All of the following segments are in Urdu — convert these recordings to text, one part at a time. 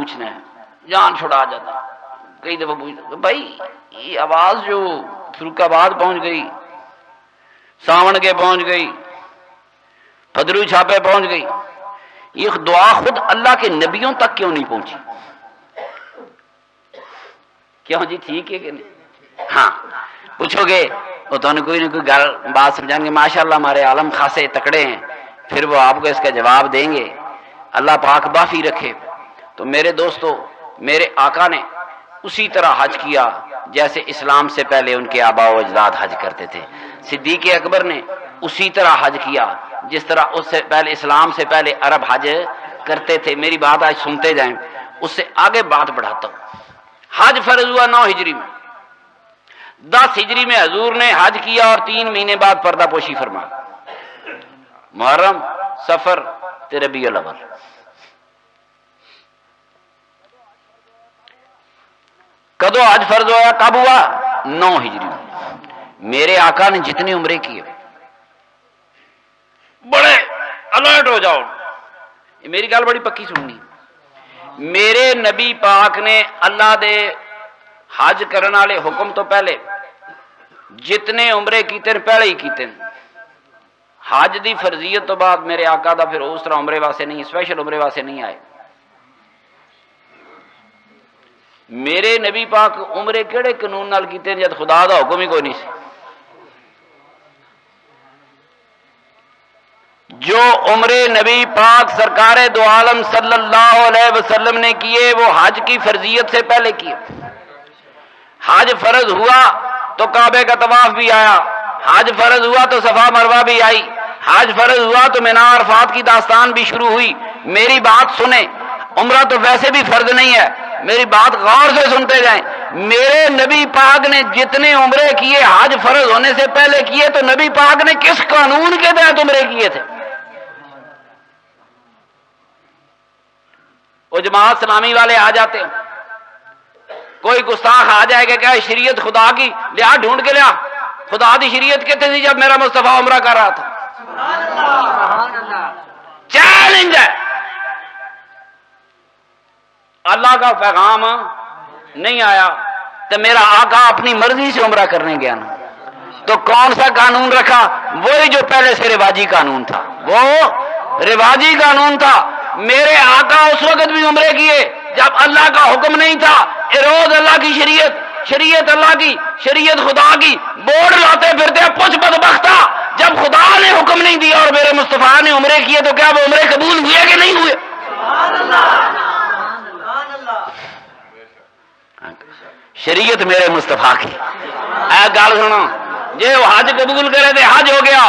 پوچھنا ہے، جان چھڑا جاتا ہے۔ کئی دفعہ پوچھتا بھائی یہ آواز جو فروخ آباد پہنچ گئی، ساون کے پہنچ گئی، پھدرو چھاپے پہنچ گئی، یہ دعا خود اللہ کے نبیوں تک کیوں نہیں پہنچی؟ کیوں جی ٹھیک ہے کہ نہیں؟ ہاں پوچھو گے وہ تو کوئی نہ کوئی بات سمجھائیں گے، ماشاءاللہ ہمارے عالم خاصے تکڑے ہیں، پھر وہ آپ کو اس کا جواب دیں گے۔ اللہ پاک معافی رکھے۔ تو میرے دوستو، میرے آقا نے اسی طرح حج کیا جیسے اسلام سے پہلے ان کے آباء و اجداد حج کرتے تھے۔ صدیق اکبر نے اسی طرح حج کیا جس طرح اس سے پہلے اسلام سے پہلے عرب حج کرتے تھے۔ میری بات آج سنتے جائیں، اس سے آگے بات بڑھاتا ہوں۔ حج فرض ہوا 9 ہجری میں، 10 ہجری میں حضور نے حج کیا اور 3 مہینے بعد پردہ پوشی فرما، محرم، سفر، ربیع الاول۔ کدو حج فرض ہوا؟ کب ہوا؟ 9 ہجری میں۔ میرے آقا نے جتنے عمرے کیے، بڑے الرٹ ہو جاؤ، میری گل بڑی پکی سننی، میرے نبی پاک نے اللہ دے حج کرنے والے حکم تو پہلے جتنے عمرے کیتے پہلے ہی کیتے۔ حج دی فرضیت تو بعد میرے آقا دا پھر اس طرح عمرے واسطے نہیں، اسپیشل عمرے واسطے نہیں آئے۔ میرے نبی پاک عمرے کیڑے قانون نال کیتے جد خدا دا حکم ہی کوئی نہیں سی۔ جو عمرے نبی پاک سرکار دو عالم صلی اللہ علیہ وسلم نے کیے وہ حج کی فرضیت سے پہلے کیے۔ حج فرض ہوا تو کعبے کا طواف بھی آیا، حج فرض ہوا تو صفا مروہ بھی آئی، حج فرض ہوا تو مینا عرفات کی داستان بھی شروع ہوئی۔ میری بات سنیں، عمرہ تو ویسے بھی فرض نہیں ہے، میری بات غور سے سنتے جائیں۔ میرے نبی پاک نے جتنے عمرے کیے حج فرض ہونے سے پہلے کیے، تو نبی پاک نے کس قانون کے تحت عمرے کیے تھے؟ وہ جماعت اسلامی والے آ جاتے ہیں، کوئی گستاخ آ جائے گا کہ شریعت خدا کی لیا ڈھونڈ کے لیا، خدا دی شریعت کہتے تھی جب میرا مصطفیٰ عمرہ کر رہا تھا۔ چیلنج ہے، اللہ کا پیغام نہیں آیا تو میرا آقا اپنی مرضی سے عمرہ کرنے گیا نا، تو کون سا قانون رکھا؟ وہی جو پہلے سے رواجی قانون تھا، وہ رواجی قانون تھا۔ میرے آقا اس وقت بھی عمرے کیے جب اللہ کا حکم نہیں تھا۔ روز اللہ کی شریعت اللہ کی، شریعت خدا کی بورڈ لاتے پھرتے، پچھ بدبختہ جب خدا نے حکم نہیں دیا اور میرے مصطفیٰ نے عمرے کیے تو کیا وہ عمرے قبول ہوئے کہ نہیں ہوئے؟ شریعت میرے مصطفیٰ کی اے گل سنو، جے وہ حج قبول کرے تھے حج ہو گیا،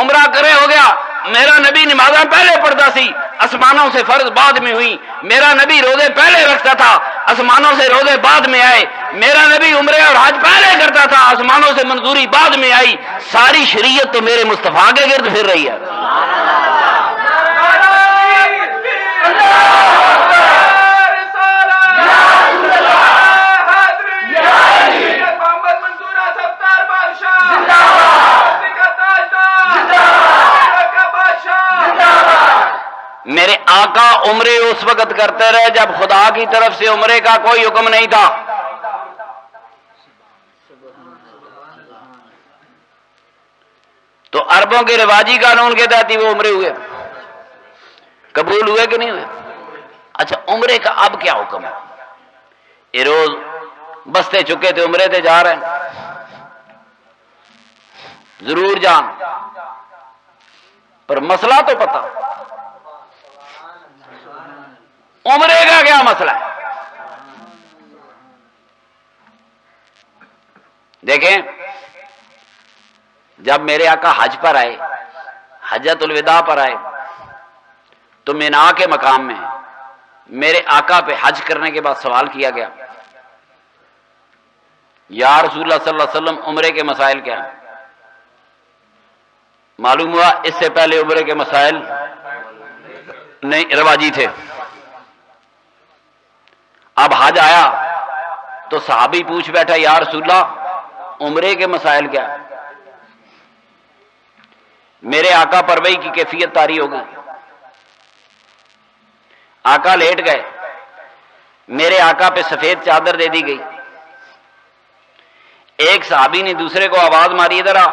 عمرہ کرے ہو گیا۔ میرا نبی نمازاں پہلے پڑھتا سی، آسمانوں سے فرض بعد میں ہوئی۔ میرا نبی روزے پہلے رکھتا تھا، آسمانوں سے روزے بعد میں آئے۔ میرا نبی عمرے اور حج پہلے کرتا تھا، آسمانوں سے منظوری بعد میں آئی۔ ساری شریعت تو میرے مصطفیٰ کے گرد پھر رہی ہے۔ میرے آقا عمرے اس وقت کرتے رہے جب خدا کی طرف سے عمرے کا کوئی حکم نہیں تھا۔ تو عربوں کے رواجی قانون کے تحت ہی وہ عمرے ہوئے، قبول ہوئے کہ نہیں ہوئے؟ اچھا عمرے کا اب کیا حکم ہے؟ یہ روز بستے چکے تھے عمرے تے جا رہے ہیں، ضرور جان، پر مسئلہ تو پتا، عمرے کا کیا مسئلہ ہے؟ دیکھیں جب میرے آقا حج پر آئے، حجۃ الوداع پر آئے، تو مینا کے مقام میں میرے آقا پہ حج کرنے کے بعد سوال کیا گیا، یا رسول اللہ صلی اللہ علیہ وسلم عمرے کے مسائل کیا ہیں؟ معلوم ہوا اس سے پہلے عمرے کے مسائل نہیں رواجی تھے۔ اب حج آیا تو صحابی پوچھ بیٹھا، یا رسول اللہ عمرے کے مسائل کیا؟ میرے آقا پر وحی کی کیفیت طاری ہو گئی، آقا لیٹ گئے، میرے آقا پہ سفید چادر دے دی گئی. ایک صحابی نے دوسرے کو آواز ماری ادھر آ،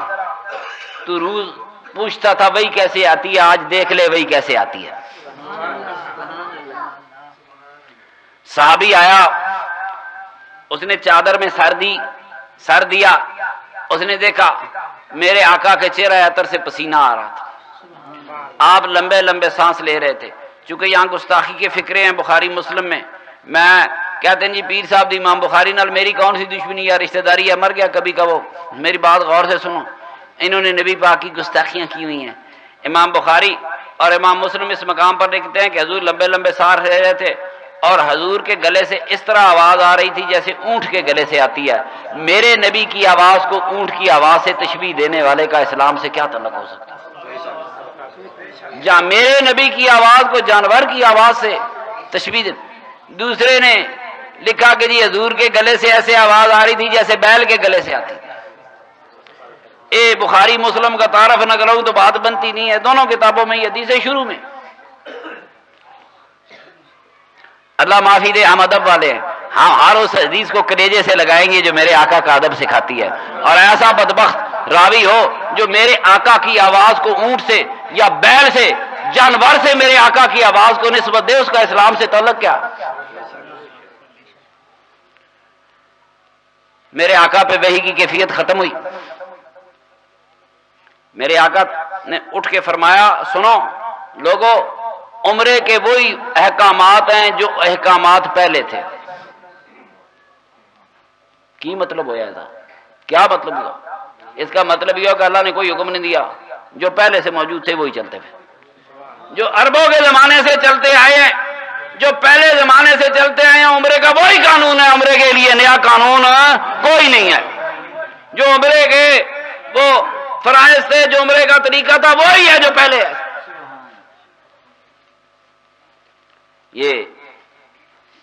تو روز پوچھتا تھا وہی کیسے آتی ہے، آج دیکھ لے وہی کیسے آتی ہے. صحابی آیا، اس نے چادر میں سر دیا، اس نے دیکھا میرے آقا کے چہرہ عطر سے پسینہ آ رہا تھا. آپ لمبے لمبے سانس لے رہے تھے. چونکہ یہاں گستاخی کے فکرے ہیں بخاری مسلم میں. میں کہتے ہیں جی پیر صاحب دی امام بخاری نال میری کون سی دشمنی یا رشتہ داری ہے، مر گیا کبھی کبھو. میری بات غور سے سنو، انہوں نے نبی پاک کی گستاخیاں کی ہوئی ہیں. امام بخاری اور امام مسلم اس مقام پر لکھتے ہیں کہ حضور لمبے لمبے سانس لے رہے تھے اور حضور کے گلے سے اس طرح آواز آ رہی تھی جیسے اونٹ کے گلے سے آتی ہے. میرے نبی کی آواز کو اونٹ کی آواز سے تشبیہ دینے والے کا اسلام سے کیا تعلق ہو سکتا ہے؟ جہاں میرے نبی کی آواز کو جانور کی آواز سے تشبیہ دے. دوسرے نے لکھا کہ جی حضور کے گلے سے ایسے آواز آ رہی تھی جیسے بیل کے گلے سے آتی. اے بخاری مسلم کا تعارف نہ کروں تو بات بنتی نہیں ہے. دونوں کتابوں میں یہ حدیث ہے. شروع میں اللہ معافی دے، ہم ادب والے ہیں، ہم ہر اس حدیث کو کلیجے سے لگائیں گے جو میرے آقا کا ادب سکھاتی ہے. اور ایسا بدبخت راوی ہو جو میرے آقا کی آواز کو اونٹ سے یا بیل سے، جانور سے میرے آقا کی آواز کو نسبت دے، اس کا اسلام سے تعلق کیا؟ میرے آقا پہ وحی کی کیفیت ختم ہوئی. میرے آقا نے اٹھ کے فرمایا سنو لوگوں، عمرے کے وہی احکامات ہیں جو احکامات پہلے تھے. کی مطلب ہوا تھا؟ کیا مطلب ہوا؟ اس کا مطلب یہ ہو کہ اللہ نے کوئی حکم نہیں دیا، جو پہلے سے موجود تھے وہی چلتے تھے، جو عربوں کے زمانے سے چلتے آئے ہیں، جو پہلے زمانے سے چلتے آئے ہیں. عمرے کا وہی قانون ہے، عمرے کے لیے نیا قانون کوئی نہیں ہے. جو عمرے کے وہ فرائض تھے، جو عمرے کا طریقہ تھا وہی ہے جو پہلے ہے. یہ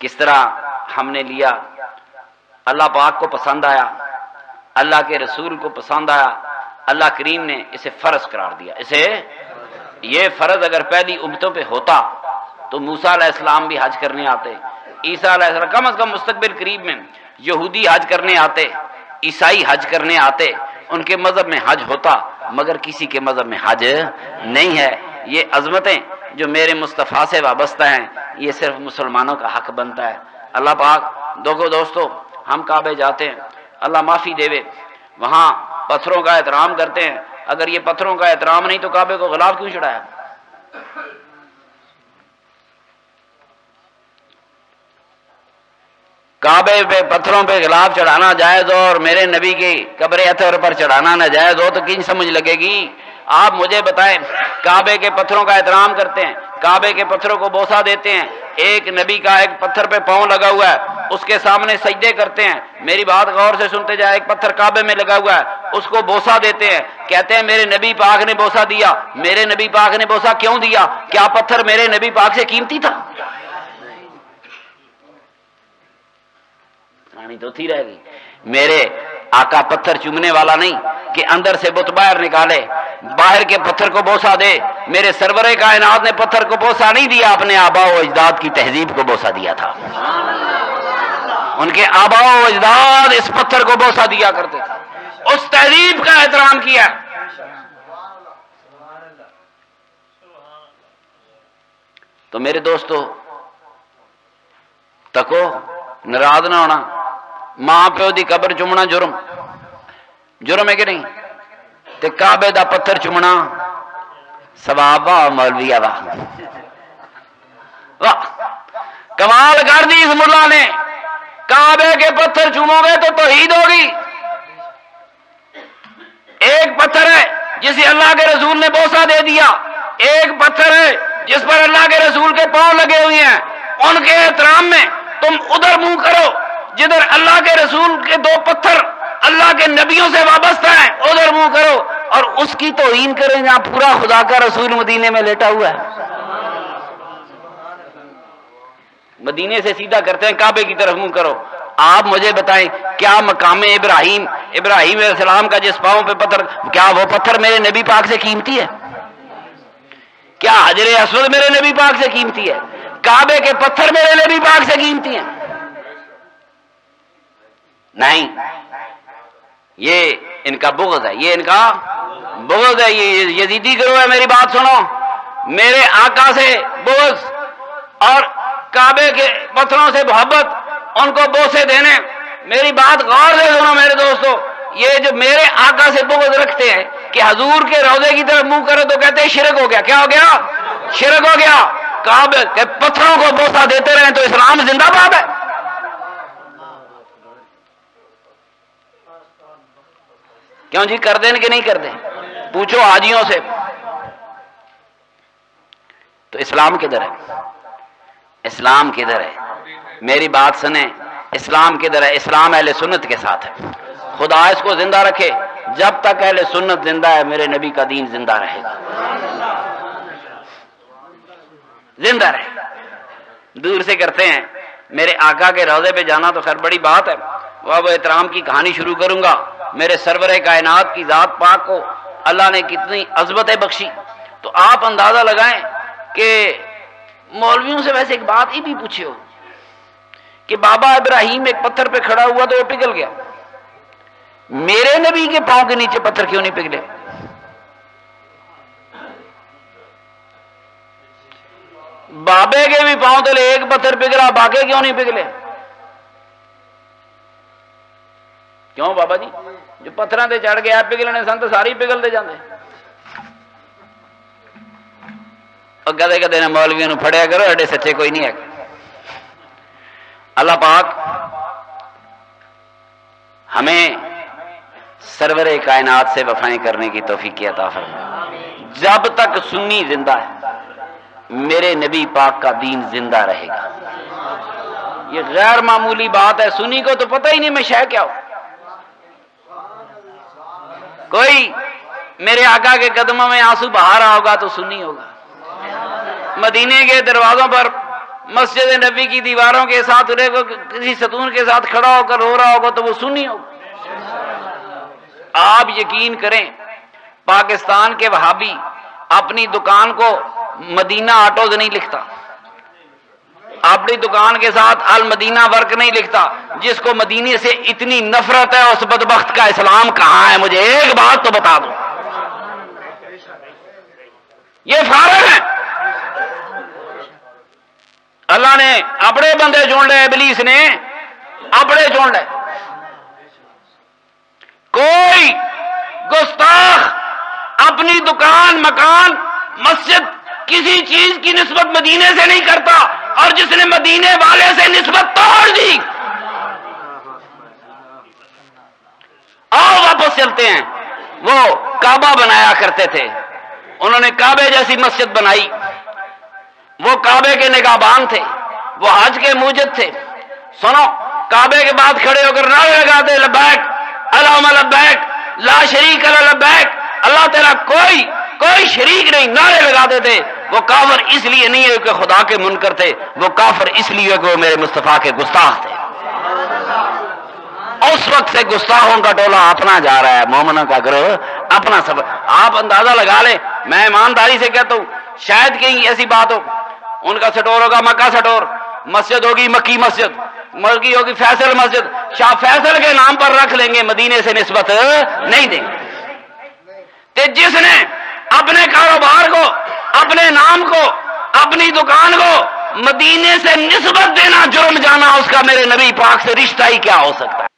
کس طرح ہم نے لیا؟ اللہ پاک کو پسند آیا، اللہ کے رسول کو پسند آیا، اللہ کریم نے اسے فرض قرار دیا. اسے یہ فرض اگر پہلی امتوں پہ ہوتا تو موسیٰ علیہ السلام بھی حج کرنے آتے، عیسیٰ علیہ السلام کم از کم مستقبل قریب میں یہودی حج کرنے آتے، عیسائی حج کرنے آتے، ان کے مذہب میں حج ہوتا، مگر کسی کے مذہب میں حج نہیں ہے. یہ عظمتیں جو میرے مصطفیٰ سے وابستہ ہیں یہ صرف مسلمانوں کا حق بنتا ہے. اللہ پاک دوستو ہم کعبے جاتے ہیں، اللہ معافی دے، وہاں پتھروں کا احترام کرتے ہیں. اگر یہ پتھروں کا احترام نہیں تو کعبے کو غلاف کیوں چڑھایا؟ کعبے پہ پتھروں پہ غلاف چڑھانا جائز ہو اور میرے نبی کی قبر اطہر پر چڑھانا ناجائز ہو تو کن سمجھ لگے گی؟ آپ مجھے بتائیں، کعبے کے پتھروں کا احترام کرتے ہیں، کعبے کے پتھروں کو بوسہ دیتے ہیں. ایک نبی کا ایک پتھر پہ پاؤں لگا ہوا ہے، اس کے سامنے سجدے کرتے ہیں. میری بات غور سے سنتے جائے، ایک پتھر کعبے میں لگا ہوا ہے، اس کو بوسہ دیتے ہیں، کہتے ہیں میرے نبی پاک نے بوسہ دیا. میرے نبی پاک نے بوسہ کیوں دیا؟ کیا پتھر میرے نبی پاک سے قیمتی تھا؟ کہانی تو تھی رہ گئی. میرے آقا پتھر چومنے والا نہیں کہ اندر سے بت باہر نکالے، باہر کے پتھر کو بوسہ دے. میرے سرور کائنات نے پتھر کو بوسہ نہیں دیا، اپنے آبا و اجداد کی تہذیب کو بوسہ دیا تھا. ان کے آبا و اجداد اس پتھر کو بوسہ دیا کرتے تھے، اس تہذیب کا احترام کیا. تو میرے دوستو تکو، ناراض نہ ہونا. ماں پیو دی قبر چومنا جرم ہے کہ نہیں؟ تے کعبے دا پتھر چومنا ثواب. واہ مولوی واہ، واہ کمال کر دی اس ملا نے. کعبے کے پتھر چومو گے تو توحید ہوگی. ایک پتھر ہے جسے اللہ کے رسول نے بوسہ دے دیا، ایک پتھر ہے جس پر اللہ کے رسول کے پاؤں لگے ہوئے ہیں. ان کے احترام میں تم ادھر منہ کرو جدھر اللہ کے رسول کے دو پتھر اللہ کے نبیوں سے وابستہ ہیں، ادھر منہ کرو. اور اس کی توہین کریں جہاں پورا خدا کا رسول مدینے میں لیٹا ہوا ہے. مدینے سے سیدھا کرتے ہیں کعبے کی طرف منہ کرو. آپ مجھے بتائیں کیا مقام ابراہیم علیہ السلام کا جس پاؤں پہ پتھر، کیا وہ پتھر میرے نبی پاک سے قیمتی ہے؟ کیا حجر اسود میرے نبی پاک سے قیمتی ہے؟ کعبے کے پتھر میرے نبی پاک سے قیمتی ہیں؟ نہیں، یہ ان کا بغض ہے، یہ ان کا بغض ہے، یہ یزیدی گروہ ہے۔ میری بات سنو، میرے آقا سے بغض اور کعبے کے پتھروں سے محبت، ان کو بوسے دینے، میری بات غور سے سنو میرے دوستو، یہ جو میرے آقا سے بغض رکھتے ہیں کہ حضور کے روضے کی طرف منہ کرے تو کہتے ہیں شرک ہو گیا۔ کیا ہو گیا؟ شرک ہو گیا۔ کعبے کے پتھروں کو بوسہ دیتے رہیں تو اسلام زندہ باد ہے۔ کیوں جی، کر دیں کہ نہیں کر دیں؟ پوچھو حاجیوں سے۔ تو اسلام کدھر ہے؟ اسلام کدھر ہے؟ میری بات سنیں، اسلام کدھر ہے؟ اسلام اہل سنت کے ساتھ ہے۔ خدا اس کو زندہ رکھے، جب تک اہل سنت زندہ ہے میرے نبی کا دین زندہ رہے گا، زندہ رہے گا۔ دور سے کرتے ہیں، میرے آقا کے روضے پہ جانا تو خیر بڑی بات ہے، وہ احترام کی کہانی شروع کروں گا۔ میرے سرور کائنات کی ذات پاک کو اللہ نے کتنی عظمتیں بخشی، تو آپ اندازہ لگائیں کہ مولویوں سے ویسے ایک بات ہی بھی پوچھے ہو کہ بابا ابراہیم ایک پتھر پہ کھڑا ہوا تو وہ پگھل گیا، میرے نبی کے پاؤں کے نیچے پتھر کیوں نہیں پگھلے؟ بابے کے بھی پاؤں تلے ایک پتھر پگھلا، باقی کیوں نہیں پگھلے؟ کیوں بابا جی؟ جو پتھراں تے چڑھ گیا پگھلنے سن تو ساری پگھلتے جاندے۔ اور کدے کدے نے مولویوں نو پھڑیا کرو، ایڈے سچے کوئی نہیں ہے۔ اللہ پاک ہمیں سرور کائنات سے وفائیں کرنے کی توفیق عطا فرمائے۔ جب تک سنی زندہ ہے میرے نبی پاک کا دین زندہ رہے گا۔ یہ غیر معمولی بات ہے، سنی کو تو پتہ ہی نہیں میں شے کیا ہوں۔ کوئی میرے آقا کے قدموں میں آنسو بہا رہا ہوگا تو سنی ہوگا، مدینے کے دروازوں پر مسجد نبی کی دیواروں کے ساتھ کسی ستون کے ساتھ کھڑا ہو کر رو رہا ہوگا تو وہ سنی ہوگا۔ آپ یقین کریں، پاکستان کے وہابی اپنی دکان کو مدینہ آٹوز نہیں لکھتا، اپنی دکان کے ساتھ المدینہ ورک نہیں لکھتا۔ جس کو مدینے سے اتنی نفرت ہے اس بدبخت کا اسلام کہاں ہے؟ مجھے ایک بات تو بتا دو۔ یہ فارغ ہے، اللہ نے اپنے بندے چن لے، ابلیس نے اپنے چن لے۔ کوئی گستاخ اپنی دکان، مکان، مسجد کسی چیز کی نسبت مدینے سے نہیں کرتا، اور جس نے مدینے والے سے نسبت توڑ دی، آؤ واپس چلتے ہیں۔ وہ کعبہ بنایا کرتے تھے، انہوں نے کعبے جیسی مسجد بنائی، وہ کعبے کے نگہبان تھے، وہ حج کے موجد تھے۔ سنو، کعبے کے بعد کھڑے ہو کر نعرے لگاتے لبیک اللہم لبیک لا شریک لک لبیک، اللہ تیرا کوئی شریک نہیں، نعرے لگاتے تھے۔ وہ کافر اس لیے نہیں ہے کہ خدا کے منکر تھے، وہ کافر اس لیے کہ وہ میرے مصطفیٰ کے گستاخ تھے۔ اس وقت سے گستاخوں کا ٹولہ اپنا جا رہا ہے، مومنوں کا گروہ اپنا سب۔ آپ اندازہ لگا لیں، میں ایمانداری سے کہتا ہوں، شاید کہیں ایسی بات ہو، ان کا سٹور ہوگا مکہ سٹور، مسجد ہوگی مکی مسجد، مرگی ہوگی فیصل مسجد، شاہ فیصل کے نام پر رکھ لیں گے، مدینے سے نسبت نہیں دیں گے۔ کہ جس نے اپنے کاروبار کو، اپنے نام کو، اپنی دکان کو مدینے سے نسبت دینا جرم جانا، اس کا میرے نبی پاک سے رشتہ ہی کیا ہو سکتا ہے؟